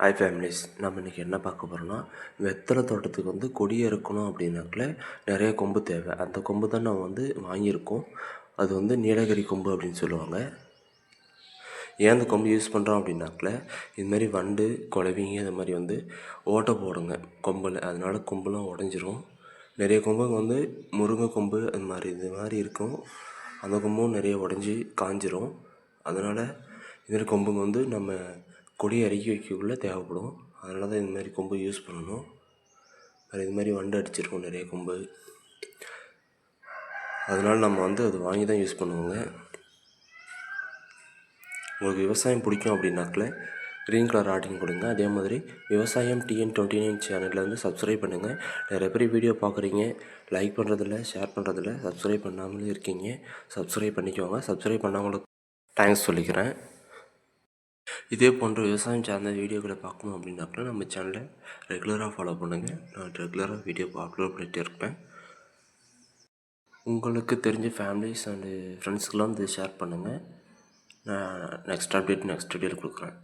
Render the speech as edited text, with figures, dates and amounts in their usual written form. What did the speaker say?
Hi families, நம்ம இன்றைக்கி என்ன பார்க்க போகிறோன்னா, வெத்தலை தோட்டத்துக்கு வந்து கொடி இறக்கணும் அப்படின்னாக்கல நிறைய கொம்பு தேவை. அந்த கொம்பு தான் நம்ம வந்து வாங்கியிருக்கோம். அது வந்து நீலகிரி கொம்பு அப்படின்னு சொல்லுவாங்க. ஏன் அந்த கொம்பு யூஸ் பண்ணுறோம் அப்படின்னாக்கல, இதுமாரி வண்டு குலவிங்க இது மாதிரி வந்து ஓட்டை போடுங்க கொம்பில், அதனால் கொம்புலாம் உடஞ்சிரும். நிறைய கொம்புங்க வந்து முருங்கை கொம்பு அது மாதிரி இது மாதிரி இருக்கும். அந்த கொம்பும் நிறைய உடஞ்சி காஞ்சிரும். அதனால் இதுமாரி கொம்புங்க வந்து நம்ம கொடியை இறக்கி வைக்கக்குள்ளே தேவைப்படும். அதனால தான் இதுமாரி கொம்பு யூஸ் பண்ணணும். அது இதுமாரி வண்டு அடிச்சிருக்கோம் நிறைய கொம்பு. அதனால் நம்ம வந்து அது வாங்கி தான் யூஸ் பண்ணுவோங்க. உங்களுக்கு விவசாயம் பிடிக்கும் அப்படின்னாக்கல க்ரீன் கலர் ஆட்டிங் கொடுங்க. அதே மாதிரி விவசாயம் TN29 சேனலில் வந்து சப்ஸ்கிரைப் பண்ணுங்கள். நிறைய பேர் வீடியோ பார்க்குறீங்க, லைக் பண்ணுறதில்ல, ஷேர் பண்ணுறதில்ல, சப்ஸ்கிரைப் பண்ணாமலே இருக்கீங்க. சப்ஸ்கிரைப் பண்ணிக்கோங்க. சப்ஸ்கிரைப் பண்ணவங்களுக்கு தேங்க்ஸ் சொல்லிக்கிறேன். இதே போன்ற விவசாயம் சார்ந்த வீடியோக்களை பார்க்கணும் அப்படின்னாக்கா நம்ம சேனலை ரெகுலராக ஃபாலோ பண்ணுங்கள். நான் ரெகுலராக வீடியோ அப்லோட் பண்ணிகிட்டே இருப்பேன். உங்களுக்கு தெரிஞ்ச ஃபேமிலிஸ் அண்டு ஃப்ரெண்ட்ஸ்க்கெலாம் வந்து ஷேர் பண்ணுங்கள். நான் நெக்ஸ்ட் அப்டேட் நெக்ஸ்ட் வீடியோவில் கொடுக்குறேன்.